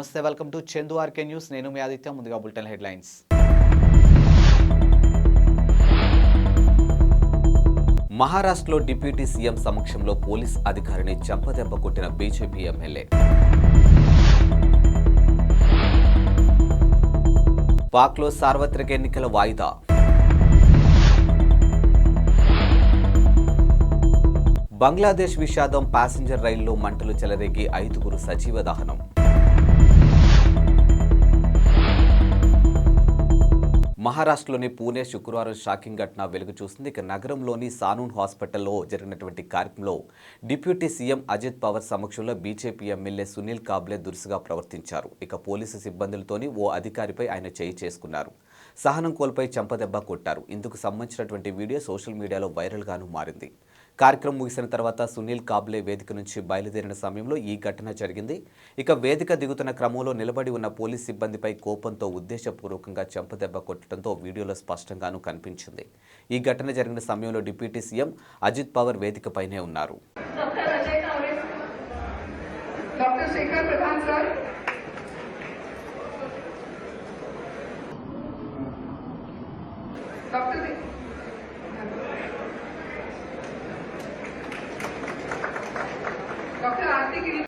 నమస్తే, welcome to Chandu RK news. నేను మీ ఆదిత్య. ముందుగా బులెటిన్ హెడ్లైన్స్. మహారాష్ట్రలో డిప్యూటీ సీఎం సమక్షంలో పోలీస్ అధికారిని చెంపదెబ్బ కొట్టిన బీజేపీ ఎమ్మెల్యే. పాక్లో సార్వత్రిక ఎన్నికల వాయిదా. బంగ్లాదేశ్ విషాదం. ప్యాసింజర్ రైల్లో మంటలు చెలరేగి 5గురు సజీవ దహనం. మహారాష్ట్రలోని పూణే శుక్రవారం షాకింగ్ ఘటన వెలుగు చూసింది. ఇక నగరంలోని సానూన్ హాస్పిటల్లో జరిగినటువంటి కార్యక్రమంలో డిప్యూటీ సీఎం అజిత్ పవార్ సమక్షంలో బీజేపీ ఎమ్మెల్యే సునీల్ కాబ్లే దురుసుగా ప్రవర్తించారు. ఇక పోలీసు సిబ్బందులతోని ఓ అధికారిపై ఆయన చేయి చేసుకున్నారు. సహనం కోల్పై చెంపదెబ్బ కొట్టారు. ఇందుకు సంబంధించినటువంటి వీడియో సోషల్ మీడియాలో వైరల్గాను మారింది. కార్యక్రమం ముగిసిన తర్వాత సునీల్ కాబ్లే వేదిక నుంచి బయలుదేరిన సమయంలో ఈ ఘటన జరిగింది. ఇక వేదిక దిగుతున్న క్రమంలో నిలబడి ఉన్న పోలీస్ సిబ్బందిపై కోపంతో ఉద్దేశపూర్వకంగా చెంపదెబ్బ కొట్టడంతో వీడియోలో స్పష్టంగానూ కనిపించింది. ఈ ఘటన జరిగిన సమయంలో డిప్యూటీ సీఎం అజిత్ పవార్ వేదికపైనే ఉన్నారు.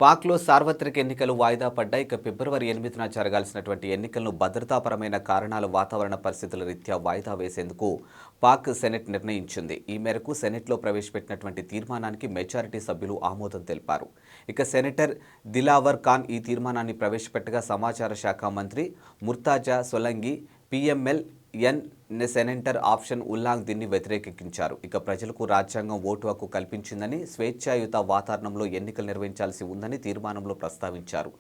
పాక్లో సార్వత్రిక ఎన్నికలు వాయిదా పడ్డాయి. ఇక ఫిబ్రవరి 8న జరగాల్సినటువంటి ఎన్నికలను భద్రతాపరమైన కారణాల వాతావరణ పరిస్థితుల రీత్యా వాయిదా వేసేందుకు పాక్ సెనెట్ నిర్ణయించింది. ఈ మేరకు సెనెట్లో ప్రవేశపెట్టినటువంటి తీర్మానానికి మెజారిటీ సభ్యులు ఆమోదం తెలిపారు. ఇక సెనేటర్ దిలావర్ ఖాన్ ఈ తీర్మానాన్ని ప్రవేశపెట్టగా సమాచార శాఖ మంత్రి ముర్తాజా సొలంగి పిఎంఎల్ సెనేటర్ ఆప్షన్ ఉల్లాంగ్ దీన్ని వ్యతిరేకించారు. ఇక ప్రజలకు రాజ్యాంగం ఓటు హక్కు కల్పించిందని, స్వేచ్ఛాయుత వాతావరణంలో ఎన్నికలు నిర్వహించాల్సి ఉందని తీర్మానంలో ప్రస్తావించారు.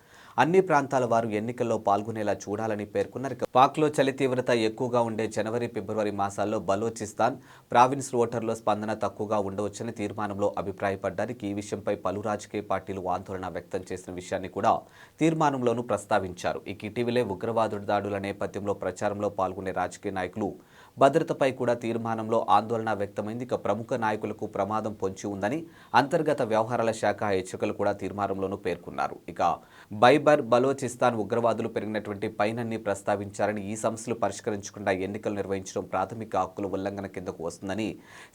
అన్ని ప్రాంతాల వారు ఎన్నికల్లో పాల్గొనేలా చూడాలని పేర్కొన్నారు. పాక్లో చలి తీవ్రత ఎక్కువగా ఉండే జనవరి, ఫిబ్రవరి మాసాల్లో బలోచిస్తాన్ ప్రావిన్స్ ఓటర్ల స్పందన తక్కువగా ఉండవచ్చని తీర్మానంలో అభిప్రాయపడ్డారు. ఈ విషయంపై పలు రాజకీయ పార్టీలు ఆందోళన వ్యక్తం చేసిన విషయాన్ని కూడా తీర్మానంలోనూ ప్రస్తావించారు. ఇటీవలే ఉగ్రవాదుల దాడుల నేపథ్యంలో ప్రచారంలో పాల్గొనే రాజకీయ నాయకులు భద్రతపై కూడా తీర్మానంలో ఆందోళన వ్యక్తమైంది. ఇక ప్రముఖ నాయకులకు ప్రమాదం పొంచి ఉందని అంతర్గత వ్యవహారాల శాఖ హెచ్చరికలు కూడా తీర్మానంలోనూ పేర్కొన్నారు. ఇక బైబర్ బలోచిస్తాన్ ఉగ్రవాదులు పెరిగినటువంటి పైనన్ని ప్రస్తావించారని, ఈ సమస్యలు పరిష్కరించకుండా ఎన్నికలు నిర్వహించడం ప్రాథమిక హక్కుల ఉల్లంఘన కిందకు వస్తుందని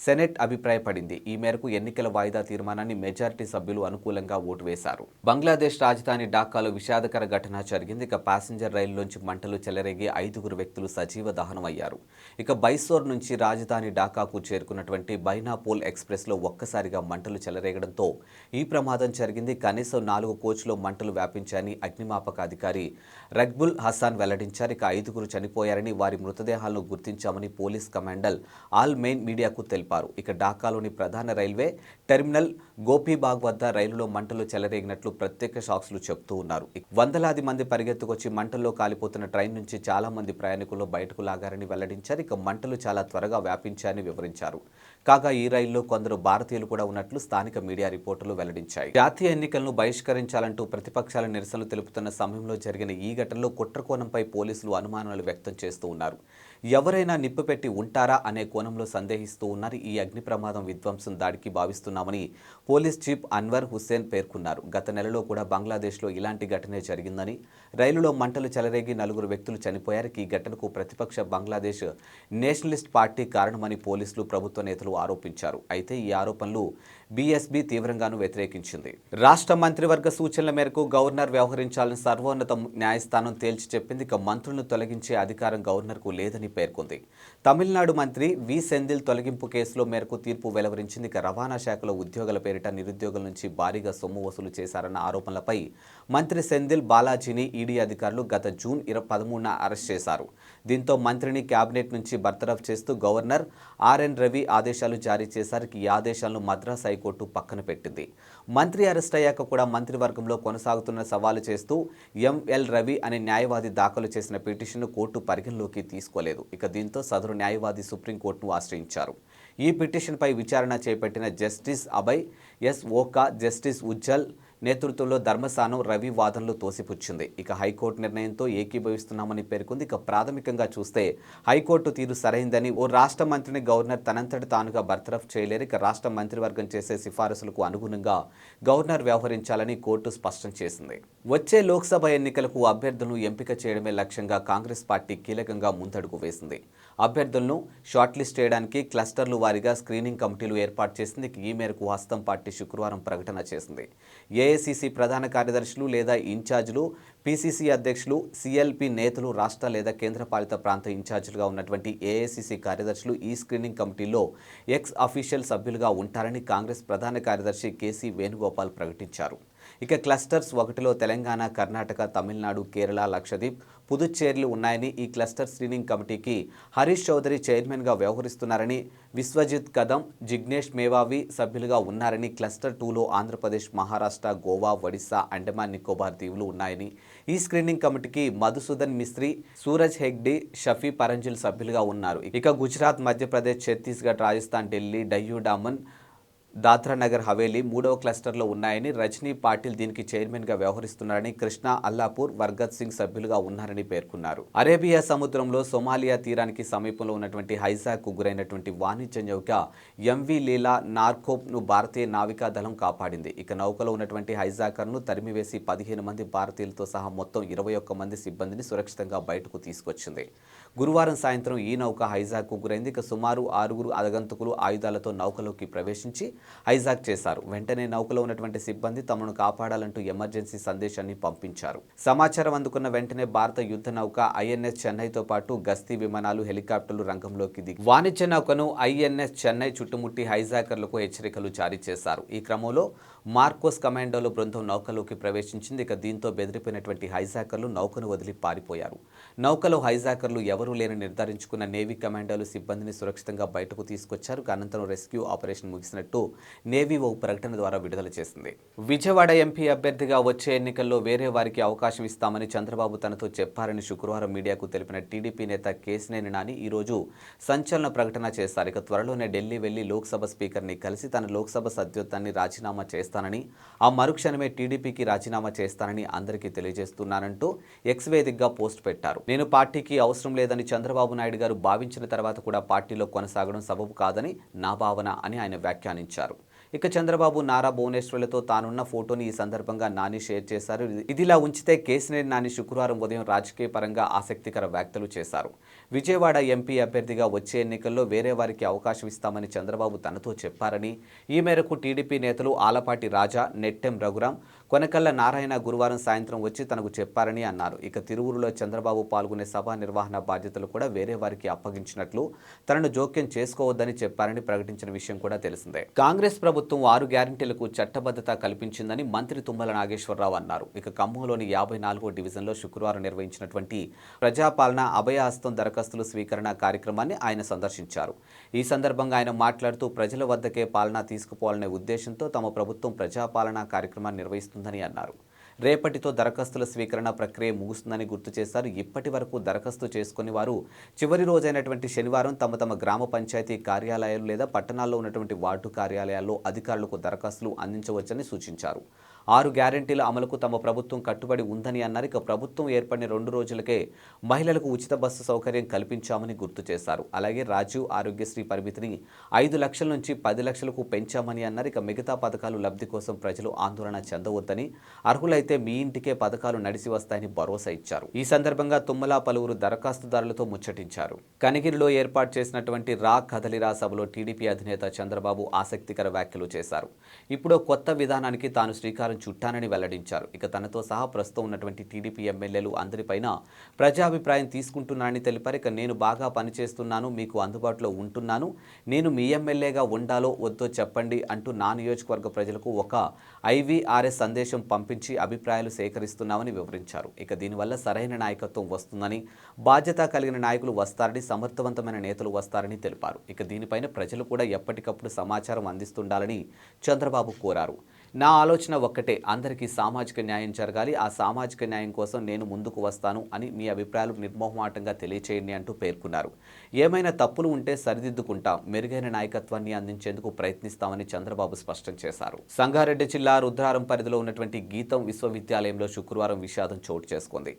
సెనెట్ అభిప్రాయపడింది. ఈ మేరకు ఎన్నికల వాయిదా తీర్మానాన్ని మెజారిటీ సభ్యులు అనుకూలంగా ఓటు వేశారు. బంగ్లాదేశ్ రాజధాని ఢాకాలో విషాదకర ఘటన జరిగింది. ఇక ప్యాసింజర్ రైలులోంచి మంటలు చెలరేగి 5గురు వ్యక్తులు సజీవ దహనం అయ్యారు. ఇక బైసోర్ నుంచి రాజధాని ఢాకాకు చేరుకున్నటువంటి బైనాపోల్ ఎక్స్ప్రెస్లో ఒక్కసారిగా మంటలు చెలరేగడంతో ఈ ప్రమాదం జరిగింది. కనీసం 4 కోచ్లో మంటలు వ్యాపించాయని అగ్నిమాపక అధికారి రగ్బుల్ హసాన్ వెల్లడించారు. ఇక 5గురు చనిపోయారని, వారి మృతదేహాలను గుర్తించామని పోలీస్ కమాండర్ ఆల్ మెయిన్ మీడియాకు తెలిపారు. ఇక ఢాకాలోని ప్రధాన రైల్వే టెర్మినల్ గోపీబాగ్ వద్ద రైలులో మంటలు చెలరేగినట్లు ప్రత్యక్ష సాక్షులు చెబుతూ ఉన్నారు. వందలాది మంది పరిగెత్తుకొచ్చి మంటల్లో కాలిపోతున్న ట్రైన్ నుంచి చాలా మంది ప్రయాణికులు బయటకు లాగారని వెల్లడించారు. ఇక మంటలు చాలా త్వరగా వ్యాపించాయని వివరించారు. కాగా ఈ రైల్లో కొందరు భారతీయులు కూడా ఉన్నట్లు స్థానిక మీడియా రిపోర్టులు వెల్లడించాయి. జాతీయ ఎన్నికలను బహిష్కరించాలంటూ ప్రతిపక్షాల నిరసనలు తెలుపుతున్న సమయంలో జరిగిన ఈ ఘటనలో కుట్రకోణంపై పోలీసులు అనుమానాలు వ్యక్తం చేస్తూ ఉన్నారు. ఎవరైనా నిప్పు పెట్టి ఉంటారా అనే కోణంలో సందేహిస్తూ ఉన్నారు. ఈ అగ్ని ప్రమాదం విధ్వంసం దాడికి భావిస్తున్నామని పోలీస్ చీఫ్ అన్వర్ హుస్సేన్ పేర్కొన్నారు. గత నెలలో కూడా బంగ్లాదేశ్లో ఇలాంటి ఘటనే జరిగిందని, రైలులో మంటలు చెలరేగి 4 వ్యక్తులు చనిపోయారు. ఈ ఘటనకు ప్రతిపక్ష బంగ్లాదేశ్ నేషనలిస్ట్ పార్టీ కారణమని పోలీసులు, ప్రభుత్వ నేతలు ఆరోపించారు. అయితే ఈ ఆరోపణలు బీఎస్బీ తీవ్రంగాను వ్యతిరేకించింది. రాష్ట్ర మంత్రివర్గ సూచనల మేరకు గవర్నర్ వ్యవహరించాలని సర్వోన్నత న్యాయస్థానం తేల్చి చెప్పింది. ఇక మంత్రులను తొలగించే అధికారం గవర్నర్కు లేదని పేర్కొంది. తమిళనాడు మంత్రి వి సెంధిల్ తొలగింపు కేసులో మేరకు తీర్పు వెలువరించింది. ఇక రవాణా శాఖలో ఉద్యోగుల పేరిట నిరుద్యోగుల నుంచి భారీగా సొమ్ము వసూలు చేశారన్న ఆరోపణలపై మంత్రి సెంధిల్ బాలాజీని ఈడీ అధికారులు గత జూన్ 13న అరెస్ట్ చేశారు. దీంతో మంత్రిని కేబినెట్ నుంచి బర్తరఫ్ చేస్తూ గవర్నర్ ఆర్ఎన్ రవి ఆదేశాలు జారీ చేశారు. ఈ ఆదేశాలను మద్రాస్ హైకోర్టు పక్కన పెట్టింది. మంత్రి అరెస్ట్ అయ్యాక కూడా మంత్రివర్గంలో కొనసాగుతున్న సవాలు చేస్తూ ఎంఎల్ రవి అనే న్యాయవాది దాఖలు చేసిన పిటిషన్ను కోర్టు పరిగణలోకి తీసుకోలేదు. ఇక దీంతో సదరు న్యాయవాది సుప్రీంకోర్టును ఆశ్రయించారు. ఈ పిటిషన్పై విచారణ చేపట్టిన justice Abhay S Oka, justice Ujjal నేతృత్వంలో ధర్మస్థానం రవి వాదనలు తోసిపుచ్చింది. ఇక హైకోర్టు నిర్ణయంతో ఏకీభవిస్తున్నామని పేర్కొంది. ఇక ప్రాథమికంగా చూస్తే హైకోర్టు తీరు సరైందని, ఓ రాష్ట్ర మంత్రిని గవర్నర్ తనంతటి తానుగా బర్తరఫ్ చేయలేరు. ఇక రాష్ట్ర మంత్రివర్గం చేసే సిఫారసులకు అనుగుణంగా గవర్నర్ వ్యవహరించాలని కోర్టు స్పష్టం చేసింది. వచ్చే లోక్సభ ఎన్నికలకు అభ్యర్థులను ఎంపిక చేయడమే లక్ష్యంగా కాంగ్రెస్ పార్టీ కీలకంగా ముందడుగు వేసింది. అభ్యర్థులను షార్ట్ లిస్ట్ చేయడానికి క్లస్టర్లు వారీగా స్క్రీనింగ్ కమిటీలు ఏర్పాటు చేసింది. ఈ మేరకు హస్తం పార్టీ శుక్రవారం ప్రకటన చేసింది. ఏఐసిసి ప్రధాన కార్యదర్శులు లేదా ఇన్ఛార్జీలు, పిసిసి అధ్యక్షులు, సిఎల్పి నేతలు, రాష్ట్ర లేదా కేంద్రపాలిత ప్రాంత ఇన్ఛార్జీలుగా ఉన్నటువంటి ఏఐసిసి కార్యదర్శులు ఈ స్క్రీనింగ్ కమిటీలో ఎక్స్ అఫీషియల్ సభ్యులుగా ఉంటారని కాంగ్రెస్ ప్రధాన కార్యదర్శి కేసీ వేణుగోపాల్ ప్రకటించారు. ఇక క్లస్టర్స్ 1లో తెలంగాణ, కర్ణాటక, తమిళనాడు, కేరళ, లక్షద్వీప్, పుదుచ్చేరిలు ఉన్నాయని, ఈ క్లస్టర్ స్క్రీనింగ్ కమిటీకి హరీష్ చౌదరి చైర్మన్గా వ్యవహరిస్తున్నారని, విశ్వజిత్ కదం, జిగ్నేష్ మేవావి సభ్యులుగా ఉన్నారని, క్లస్టర్ 2లో ఆంధ్రప్రదేశ్, మహారాష్ట్ర, గోవా, ఒడిశా, అండమాన్ నికోబార్ దీవులు ఉన్నాయని, ఈ స్క్రీనింగ్ కమిటీకి మధుసూదన్ మిస్త్రీ, సూరజ్ హెగ్డే, షఫీ పరంజిల్ సభ్యులుగా ఉన్నారు. ఇక గుజరాత్, మధ్యప్రదేశ్, ఛత్తీస్గఢ్, రాజస్థాన్, ఢిల్లీ, డయ్యూ డామన్, దాద్రా నగర్ హవేలీ 3వ క్లస్టర్లో ఉన్నాయని, రజనీ పాటిల్ దీనికి చైర్మన్గా వ్యవహరిస్తున్నారని, కృష్ణ, అల్లాపూర్, వర్గత్ సింగ్ సభ్యులుగా ఉన్నారని పేర్కొన్నారు. అరేబియా సముద్రంలో సోమాలియా తీరానికి సమీపంలో ఉన్నటువంటి హైజాక్కు గురైనటువంటి వాణిజ్య నౌక ఎంవి లీలా నార్కోప్ను భారతీయ నావికా దళం కాపాడింది. ఇక నౌకలో ఉన్నటువంటి హైజాకర్ను తరిమివేసి 15 మంది భారతీయులతో సహా మొత్తం 21 మంది సిబ్బందిని సురక్షితంగా బయటకు తీసుకొచ్చింది. గురువారం సాయంత్రం ఈ నౌక హైజాక్కు గురైంది. ఇక సుమారు 6 ఆగంతకులు ఆయుధాలతో నౌకలోకి ప్రవేశించి హైజాక్ చేశారు. వెంటనే నౌకలో ఉన్నటువంటి సిబ్బంది తమను కాపాడాలంటూ ఎమర్జెన్సీ సందేశాన్ని పంపించారు. సమాచారం అందుకున్న వెంటనే భారత యుద్ధ నౌక ఐఎన్ఎస్ చెన్నైతో పాటు గస్తీ విమానాలు, హెలికాప్టర్లు రంగంలోకి దిగి వాణిజ్య నౌకను ఐఎన్ఎస్ చెన్నై చుట్టుముట్టి హైజాకర్లకు హెచ్చరికలు జారీ చేశారు. ఈ క్రమంలో మార్కోస్ కమాండోల బృందం నౌకలోకి ప్రవేశించింది. ఇక దీంతో బెదిరిపోయినటువంటి హైజాకర్లు నౌకను వదిలి పారిపోయారు. నౌకలో హైజాకర్లు ఎవరూ లేని నిర్ధారించుకున్న నేవీ కమాండోలు సిబ్బందిని సురక్షితంగా బయటకు తీసుకొచ్చారు. అనంతరం రెస్క్యూ ఆపరేషన్ ముగిసినట్టు నేవీ ఓ ప్రకటన ద్వారా విడుదల చేసింది. విజయవాడ ఎంపీ అభ్యర్థిగా వచ్చే ఎన్నికల్లో వేరే వారికి అవకాశం ఇస్తామని చంద్రబాబు తనతో చెప్పారని శుక్రవారం మీడియాకు తెలిపిన టీడీపీ నేత కేశినేని నాని ఈరోజు సంచలన ప్రకటన చేశారు. ఇక త్వరలోనే ఢిల్లీ వెళ్లి లోక్సభ స్పీకర్ని కలిసి తన లోక్సభ సభ్యత్వాన్ని రాజీనామా చేస్తానని, ఆ మరుక్షణమే టీడీపీకి రాజీనామా చేస్తానని అందరికీ తెలియజేస్తున్నానంటూ ఎక్స్ వేదికగా పోస్ట్ పెట్టారు. నేను పార్టీకి అవసరం లేదని చంద్రబాబు నాయుడు గారు భావించిన తర్వాత కూడా పార్టీలో కొనసాగడం సబబు కాదని నా భావన అని ఆయన వ్యాఖ్యానించారు. ఇక చంద్రబాబు, నారా భువనేశ్వర్లతో తానున్న ఫోటోని ఈ సందర్భంగా నాని షేర్ చేశారు. ఇదిలా ఉంచితే కేశినేని నాని శుక్రవారం ఉదయం రాజకీయ పరంగా ఆసక్తికర వ్యాఖ్యలు చేశారు. విజయవాడ ఎంపీ అభ్యర్థిగా వచ్చే ఎన్నికల్లో వేరే వారికి అవకాశం ఇస్తామని చంద్రబాబు తనతో చెప్పారని, ఈ మేరకు టీడీపీ నేతలు ఆలపాటి రాజా, నెట్టెం రఘురాం, కొనకళ్ళ నారాయణ గురువారం సాయంత్రం వచ్చి తనకు చెప్పారని అన్నారు. ఇక తిరువురులో చంద్రబాబు పాల్గొనే సభా నిర్వహణ బాధ్యతలు కూడా వేరే వారికి అప్పగించినట్లు, తనను జోక్యం చేసుకోవద్దని చెప్పారని ప్రకటించిన విషయం కూడా తెలిసిందే. కాంగ్రెస్ ప్రభుత్వం 6 గ్యారంటీలకు చట్టబద్ధత కల్పించిందని మంత్రి తుమ్మల నాగేశ్వరరావు అన్నారు. ఇక ఖమ్మంలోని 54వ డివిజన్లో శుక్రవారం నిర్వహించినటువంటి ప్రజాపాలన అభయహస్తం దరఖాస్తుల స్వీకరణ కార్యక్రమాన్ని ఆయన సందర్శించారు. ఈ సందర్భంగా ఆయన మాట్లాడుతూ ప్రజల వద్దకే పాలన తీసుకుపోవాలనే ఉద్దేశంతో తమ ప్రభుత్వం ప్రజాపాలన కార్యక్రమాన్ని నిర్వహిస్తుందని అన్నారు. రేపటితో దరఖాస్తుల స్వీకరణ ప్రక్రియ ముగుస్తుందని గుర్తు చేశారు. ఇప్పటి వరకు దరఖాస్తు చేసుకుని వారు చివరి రోజైనటువంటి శనివారం తమ తమ గ్రామ పంచాయతీ కార్యాలయాలు లేదా పట్టణాల్లో ఉన్నటువంటి వార్డు కార్యాలయాల్లో అధికారులకు దరఖాస్తులు అందించవచ్చని సూచించారు. 6 గ్యారెంటీల అమలుకు తమ ప్రభుత్వం కట్టుబడి ఉందని అన్నారు. ఇక ప్రభుత్వం ఏర్పడిన 2 రోజులకే మహిళలకు ఉచిత బస్సు సౌకర్యం కల్పించామని గుర్తు చేశారు. అలాగే రాజీవ్ ఆరోగ్యశ్రీ పరిమితిని 5 లక్షల నుంచి 10 లక్షలకు పెంచామని అన్నారు. ఇక మిగతా పథకాలు లబ్ధి కోసం ప్రజలు ఆందోళన చెందవద్దని, అర్హులైతే మీ ఇంటికే పథకాలు నడిచి వస్తాయని భరోసా ఇచ్చారు. ఈ సందర్భంగా తుమ్మల పలువురు దరఖాస్తుదారులతో ముచ్చటించారు. కనిగిరిలో ఏర్పాటు చేసినటువంటి రా కదలిరా సభలో టీడీపీ అధినేత చంద్రబాబు ఆసక్తికర వ్యాఖ్యలు చేశారు. ఇప్పుడు కొత్త విధానానికి తాను శ్రీకారం చుట్టానని వెల్లడించారు. ఇక తనతో సహా ప్రస్తుతం ఉన్నటువంటి టీడీపీ ఎమ్మెల్యేలు అందరిపైన ప్రజాభిప్రాయం తీసుకుంటున్నానని తెలిపారు. ఇక నేను బాగా పనిచేస్తున్నాను, మీకు అందుబాటులో ఉంటున్నాను, నేను మీ ఎమ్మెల్యేగా ఉండాలో వద్దో చెప్పండి అంటూ నా నియోజకవర్గ ప్రజలకు ఒక ఐవీఆర్ఎస్ సందేశం పంపించి అభిప్రాయాలు సేకరిస్తున్నామని వివరించారు. ఇక దీనివల్ల సరైన నాయకత్వం వస్తుందని, బాధ్యత కలిగిన నాయకులు వస్తారని, సమర్థవంతమైన నేతలు వస్తారని తెలిపారు. ఇక దీనిపైన ప్రజలు కూడా ఎప్పటికప్పుడు సమాచారం అందిస్తుండాలని చంద్రబాబు కోరారు. నా ఆలోచన ఒక్కటే, అందరికీ సామాజిక న్యాయం జరగాలి. ఆ సామాజిక న్యాయం కోసం నేను ముందుకు వస్తాను అని మీ అభిప్రాయాలు నిర్మోహమాటంగా తెలియచేయండి అంటూ పేర్కొన్నారు. ఏమైనా తప్పులు ఉంటే సరిదిద్దుకుంటాం, మెరుగైన నాయకత్వాన్ని అందించేందుకు ప్రయత్నిస్తామని చంద్రబాబు స్పష్టం చేశారు. సంగారెడ్డి జిల్లా రుద్రారం పరిధిలో ఉన్నటువంటి గీతం విశ్వవిద్యాలయంలో శుక్రవారం విషాదం చోటు చేసుకుంది.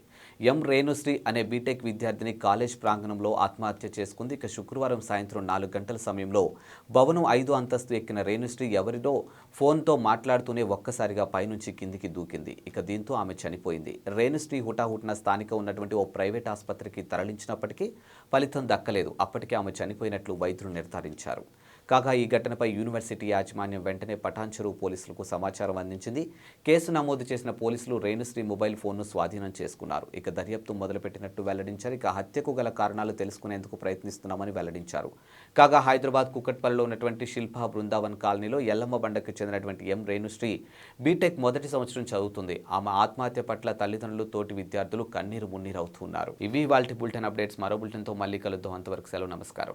ఎం రేణుశ్రీ అనే బీటెక్ విద్యార్థిని కాలేజ్ ప్రాంగణంలో ఆత్మహత్య చేసుకుంది. ఇక శుక్రవారం సాయంత్రం 4 గంటల సమయంలో భవనం 5వ అంతస్తు ఎక్కిన రేణుశ్రీ ఎవరినో ఫోన్తో మాట్లాడుతూనే ఒక్కసారిగా పైనుంచి కిందికి దూకింది. ఇక దీంతో ఆమె చనిపోయింది. రేణుశ్రీ హుటాహుటిన స్థానిక ఉన్నటువంటి ఓ ప్రైవేట్ ఆసుపత్రికి తరలించినప్పటికీ ఫలితం దక్కలేదు. అప్పటికే ఆమె చనిపోయినట్లు వైద్యులు నిర్ధారించారు. కాగా ఈ ఘటనపై యూనివర్సిటీ యాజమాన్యం వెంటనే పటాన్చెరువు పోలీసులకు సమాచారం అందించింది. కేసు నమోదు చేసిన పోలీసులు రేణుశ్రీ మొబైల్ ఫోన్ను స్వాధీనం చేసుకున్నారు. ఇక దర్యాప్తు మొదలుపెట్టినట్టు వెల్లడించారు. ఇక హత్యకు గల కారణాలు తెలుసుకునేందుకు ప్రయత్నిస్తున్నామని వెల్లడించారు. కాగా హైదరాబాద్ కుకట్పల్లిలో ఉన్నటువంటి శిల్పా బృందావన్ కాలనీలో ఎల్లమ్మ బండకు చెందినటువంటి ఎం రేణుశ్రీ బీటెక్ మొదటి సంవత్సరం చదువుతుంది. ఆమె ఆత్మహత్య పట్ల తల్లిదండ్రులు, తోటి విద్యార్థులు కన్నీరు మున్నీరవుతున్నారు. ఇవి వాల్టి బులెటిన్ అప్డేట్స్. మరో బులెటిన్తో మళ్ళీ కలుద్దాం. అంతవరకు సెలవు. నమస్కారం.